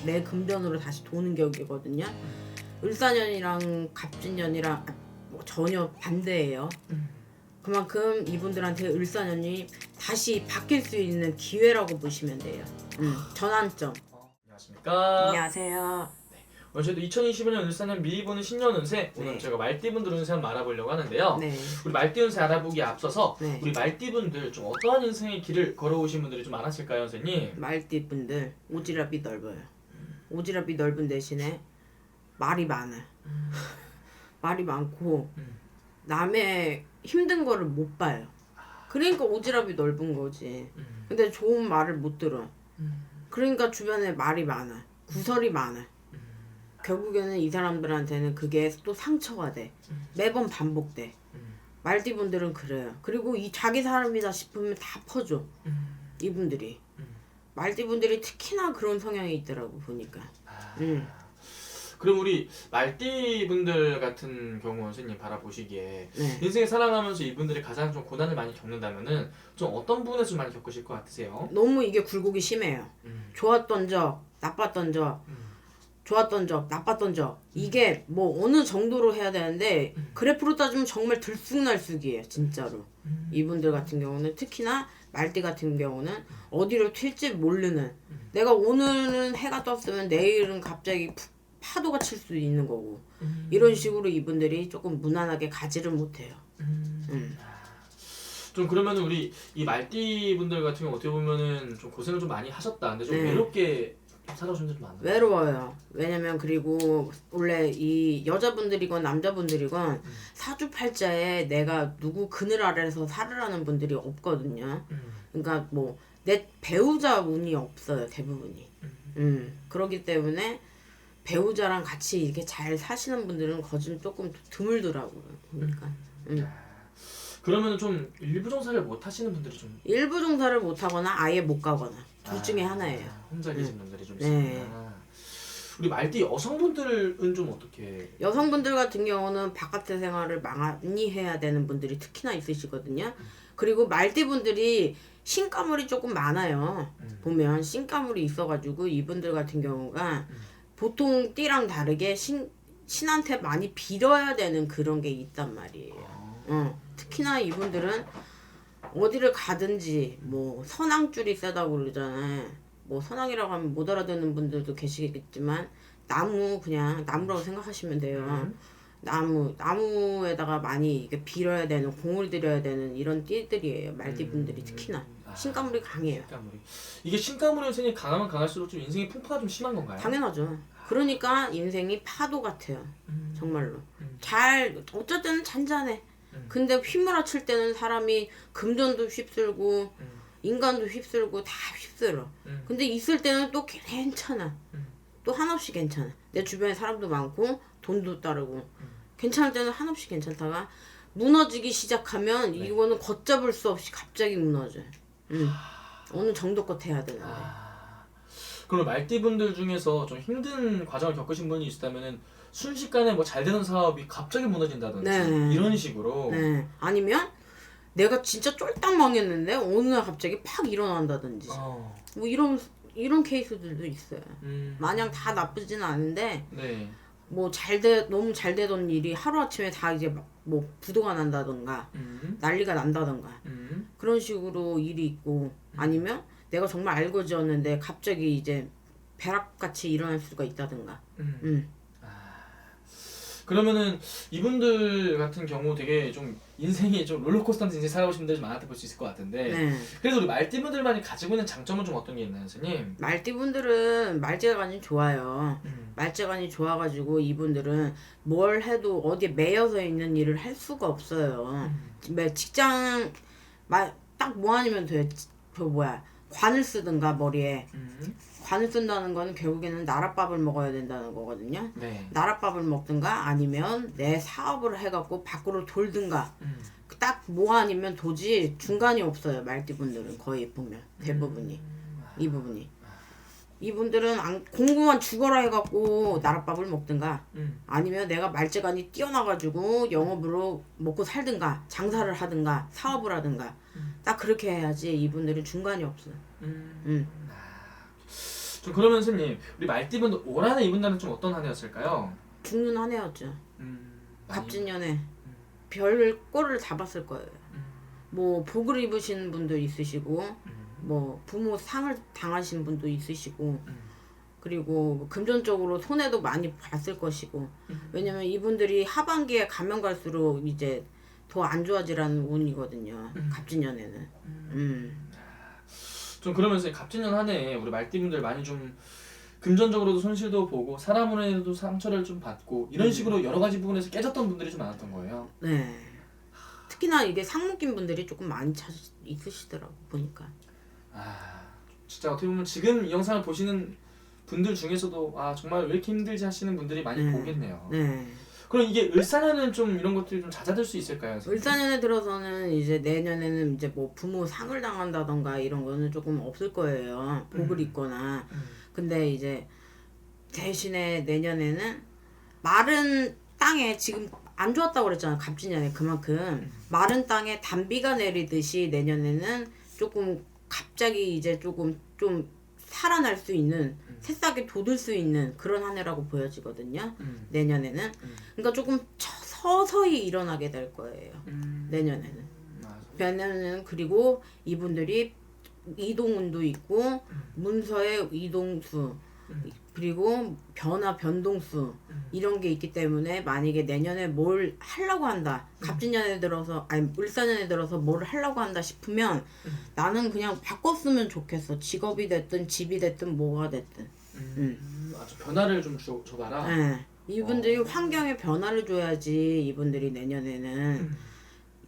내 금전으로 다시 도는 격이거든요. 을사년이랑 갑진년이랑 전혀 반대예요. 그만큼 이분들한테 을사년이 다시 바뀔 수 있는 기회라고 보시면 돼요. 전환점. 안녕하십니까. 안녕하세요. 오늘 저희도 2025년 을사년 미리 보는 신년 운세, 오늘 네. 저희가 말띠분들 운세 한번 알아보려고 하는데요. 네. 우리 말띠 운세 알아보기에 앞서서 네. 우리 말띠분들 좀 어떠한 인생의 길을 걸어오신 분들이 좀 많았을까요, 선생님? 말띠분들 오지랖이 넓어요. 오지랖이 넓은 대신에 말이 많아요. 말이 많고 남의 힘든 거를 못 봐요. 그러니까 오지랖이 넓은 거지. 근데 좋은 말을 못 들어. 그러니까 주변에 말이 많아. 구설이 많아. 결국에는 이 사람들한테는 그게 또 상처가 돼. 매번 반복돼. 말띠분들은 그래요. 그리고 이 자기 사람이다 싶으면 다 퍼줘. 이분들이. 말띠분들이 특히나 그런 성향이 있더라고 보니까. 그럼 우리 말띠분들 같은 경우 선생님 바라보시기에 네. 인생을 살아가면서 이분들이 가장 좀 고난을 많이 겪는다면은 좀 어떤 부분에서 좀 많이 겪으실 것 같으세요? 너무 이게 굴곡이 심해요. 좋았던 적, 나빴던 적, 좋았던 적, 나빴던 적. 이게 뭐 어느 정도로 해야 되는데 그래프로 따지면 정말 들쑥날쑥이에요. 진짜로. 이분들 같은 경우는 특히나 말띠 같은 경우는 어디로 튈지 모르는. 내가 오늘은 해가 떴으면 내일은 갑자기 파도가 칠 수 있는 거고. 이런 식으로 이분들이 조금 무난하게 가지를 못해요. 좀 그러면 우리 이 말띠 분들 같은 경우 어떻게 보면은 좀 고생을 좀 많이 하셨다. 근데 좀 네. 외롭게 살아오신 분들 많나요? 외로워요. 왜냐면 그리고 원래 이 여자분들이건 남자분들이건 사주팔자에 내가 누구 그늘 아래서 살으라는 분들이 없거든요. 그러니까 뭐 내 배우자 운이 없어요. 대부분이. 그렇기 때문에 배우자랑 같이 이렇게 잘 사시는 분들은 거진 조금 드물더라고요. 보니까. 그러면 좀 일부 종사를 못 하시는 분들이 좀 일부 종사를 못 하거나 아예 못 가거나 둘 중에 하나예요. 혼자 계신 분들이 좀 네. 있으구나. 우리 말띠 여성분들은 좀 어떻게? 여성분들 같은 경우는 바깥의 생활을 많이 해야 되는 분들이 특히나 있으시거든요. 그리고 말띠분들이 신가물이 조금 많아요. 보면 신가물이 있어가지고 이분들 같은 경우가 보통 띠랑 다르게 신한테 많이 빌어야 되는 그런 게 있단 말이에요. 특히나 이분들은 어디를 가든지 뭐 선앙줄이 세다고 그러잖아요. 뭐 선앙이라고 하면 못 알아듣는 분들도 계시겠지만 나무 그냥 나무라고 생각하시면 돼요. 나무에다가 많이 이게 빌어야 되는 공을 들여야 되는 이런 띠들이에요. 말띠분들이 특히나 신가물이 강해요. 신가물이. 이게 신가물이 선생님 강하면 강할수록 좀 인생의 풍파가 좀 심한 건가요? 당연하죠. 그러니까 인생이 파도 같아요. 정말로. 잘 어쨌든 잔잔해. 근데 휘몰아칠 때는 사람이 금전도 휩쓸고 인간도 휩쓸고 다 휩쓸어. 근데 있을 때는 또 괜찮아. 또 한없이 괜찮아. 내 주변에 사람도 많고 돈도 따르고 괜찮을 때는 한없이 괜찮다가 무너지기 시작하면 이거는 걷잡을 수 없이 갑자기 무너져요. 어느 정도껏 해야 되는데. 그럼 말띠분들 중에서 좀 힘든 과정을 겪으신 분이 있다면은 순식간에 뭐 잘 되는 사업이 갑자기 무너진다든지 네. 이런 식으로. 네. 아니면 내가 진짜 쫄딱 망했는데 어느 날 갑자기 팍 일어난다든지. 뭐 이런 케이스들도 있어요. 마냥 다 나쁘지는 않은데 네. 뭐 너무 잘 되던 일이 하루아침에 다 이제 뭐 부도가 난다던가 난리가 난다던가 그런 식으로 일이 있고 아니면 내가 정말 알고 지었는데 갑자기 이제 벼락같이 일어날 수가 있다던가. 그러면은 이분들 같은 경우 되게 좀 인생이 좀 롤러코스터 인생 살아오신 분들이 좀 많았다 볼 수 있을 것 같은데 네. 그래도 우리 말띠분들만이 가지고 있는 장점은 좀 어떤 게 있나요, 선생님? 말띠분들은 말재간이 좋아요. 말재간이 좋아가지고 이분들은 뭘 해도 어디에 매여서 있는 일을 할 수가 없어요. 직장 딱 뭐 아니면 돼. 관을 쓰든가 머리에. 관을 쓴다는 거는 결국에는 나랏밥을 먹어야 된다는 거거든요. 네. 나랏밥을 먹든가 아니면 내 사업을 해갖고 밖으로 돌든가. 딱 뭐 아니면 도저히 중간이 없어요. 말띠분들은 거의 보면 대부분이 이 부분이. 이분들은 공부만 죽어라 해갖고 나랏밥을 먹든가 아니면 내가 말재간이 뛰어나가지고 영업으로 먹고 살든가 장사를 하든가 사업을 하든가 딱 그렇게 해야지. 이분들은 중간이 없어요. 좀 그러면 선생님 우리 말띠분들 올 한해 이분들은 좀 어떤 한 해였을까요? 죽는 한 해였죠. 많이- 갑진년에 별 꼴을 다 봤을 거예요. 뭐 복을 입으신 분도 있으시고 뭐 부모 상을 당하신 분도 있으시고 그리고 금전적으로 손해도 많이 봤을 것이고 왜냐면 이분들이 하반기에 가면 갈수록 이제 더 안 좋아지라는 운이거든요. 갑진년에는. 좀 그러면서 갑진년 한 해에 우리 말띠분들 많이 좀 금전적으로도 손실도 보고 사람으로도 상처를 좀 받고 이런 식으로 여러 가지 부분에서 깨졌던 분들이 좀 많았던 거예요. 네. 특히나 이게 상무긴 분들이 조금 많이 있으시더라고 보니까. 진짜 어떻게 보면 지금 이 영상을 보시는 분들 중에서도 정말 왜 이렇게 힘들지 하시는 분들이 많이 보겠네요. 네. 그럼 이게 을사년은 좀 이런 것들이 좀 잦아들 수 있을까요? 을사년에 들어서는 이제 내년에는 이제 뭐 부모 상을 당한다던가 이런 거는 조금 없을 거예요. 복을 입거나. 근데 이제 대신에 내년에는 마른 땅에 지금 안 좋았다고 그랬잖아. 갑진년에 그만큼 마른 땅에 단비가 내리듯이 내년에는 조금 갑자기 이제 조금 좀 살아날 수 있는 새싹이 돋을 수 있는 그런 한 해라고 보여지거든요. 내년에는. 그러니까 조금 서서히 일어나게 될 거예요. 내년에는. 내년에는 그리고 이분들이 이동운도 있고 문서의 이동수 그리고 변동수 이런 게 있기 때문에 만약에 내년에 뭘 하려고 한다 갑진년에 들어서 아니 을사년에 들어서 뭘 하려고 한다 싶으면 나는 그냥 바꿨으면 좋겠어. 직업이 됐든 집이 됐든 뭐가 됐든 아주 변화를 좀 줘봐라. 네. 이분들이 환경에 변화를 줘야지 이분들이 내년에는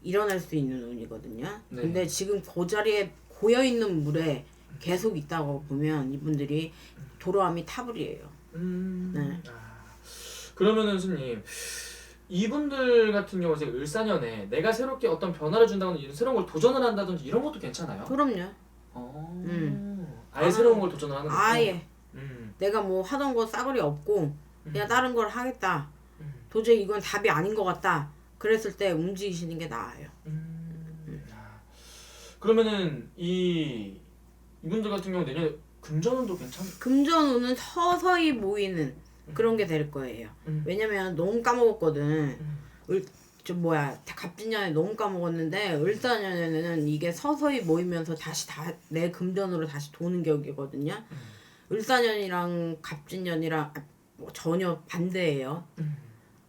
일어날 수 있는 운이거든요. 네. 근데 지금 그 자리에 고여있는 물에 계속 있다고 보면 이분들이 도로함이 타불이에요. 네. 그러면은 스님 이분들 같은 경우는 을사년에 내가 새롭게 어떤 변화를 준다거나 이런 새로운 걸 도전을 한다든지 이런 것도 괜찮아요? 그럼요. 아예 새로운 걸 도전을 하는 거죠? 아예. 내가 뭐 하던 거 싸그리 없고 그냥 다른 걸 하겠다. 도저히 이건 답이 아닌 것 같다. 그랬을 때 움직이시는 게 나아요. 그러면은 이분들 같은 경우 내년에 금전운도 금전운은 서서히 모이는 그런 게 될 거예요. 왜냐면 너무 까먹었거든. 갑진년에 너무 까먹었는데 을사년에는 이게 서서히 모이면서 다시 내 금전으로 다시 도는 격이거든요. 을사년이랑 갑진년이랑 전혀 반대예요.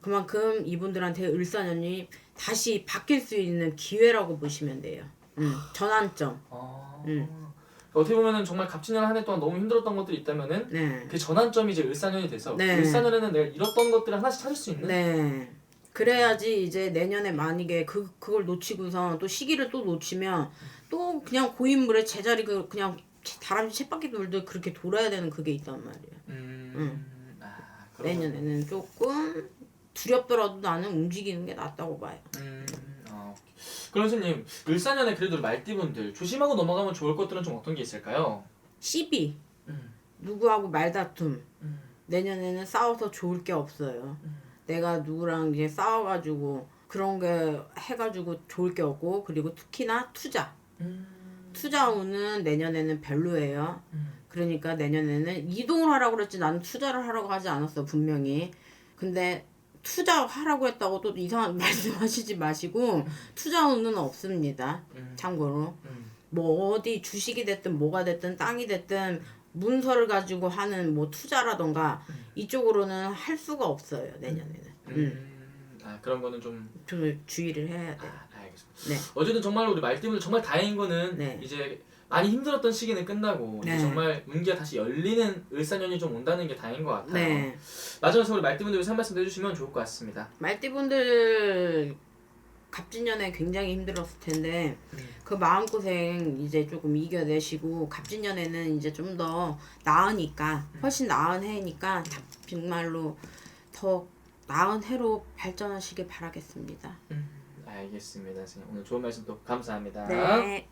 그만큼 이분들한테 을사년이 다시 바뀔 수 있는 기회라고 보시면 돼요. 전환점. 어떻게 보면은 정말 갑진년 한 해 동안 너무 힘들었던 것들이 있다면은 네. 그 전환점이 이제 을사년이 돼서 네. 을사년에는 내가 잃었던 것들을 하나씩 찾을 수 있는. 네. 그래야지 이제 내년에 만약에 그걸 놓치고서 또 시기를 또 놓치면 또 그냥 고인물의 제자리 그냥 다람쥐 쳇바퀴 돌듯 그렇게 돌아야 되는 그게 있단 말이에요. 내년에는 조금 두렵더라도 나는 움직이는 게 낫다고 봐요. 그럼 선생님 을사년에 그래도 말띠분들 조심하고 넘어가면 좋을 것들은 좀 어떤 게 있을까요? 시비, 누구하고 말다툼. 내년에는 싸워서 좋을 게 없어요. 내가 누구랑 이제 싸워가지고 그런 게 해가지고 좋을 게 없고 그리고 특히나 투자. 투자 운은 내년에는 별로예요. 그러니까 내년에는 이동을 하라고 그랬지 나는 투자를 하라고 하지 않았어 분명히. 근데 투자하라고 했다고 또 이상한 말씀하시지 마시고 투자 운은 없습니다. 참고로 뭐 어디 주식이 됐든 뭐가 됐든 땅이 됐든 문서를 가지고 하는 뭐 투자라던가 이쪽으로는 할 수가 없어요 내년에는. 그런 거는 좀 주의를 해야 돼요. 알겠습니다. 네. 어쨌든 정말 우리 말띠분들 정말 다행인 거는 네. 이제 많이 힘들었던 시기는 끝나고 네. 이제 정말 운기가 다시 열리는 을사년이 좀 온다는 게 다행인 것 같아요. 네. 마지막으로 우리 말띠분들 위해서 한 말씀 해주시면 좋을 것 같습니다. 말띠분들 갑진년에 굉장히 힘들었을 텐데 그 마음고생 이제 조금 이겨내시고 갑진년에는 이제 좀 더 나으니까 훨씬 나은 해니까 정말로 더 나은 해로 발전하시길 바라겠습니다. 알겠습니다. 선생님. 오늘 좋은 말씀 또 감사합니다. 네.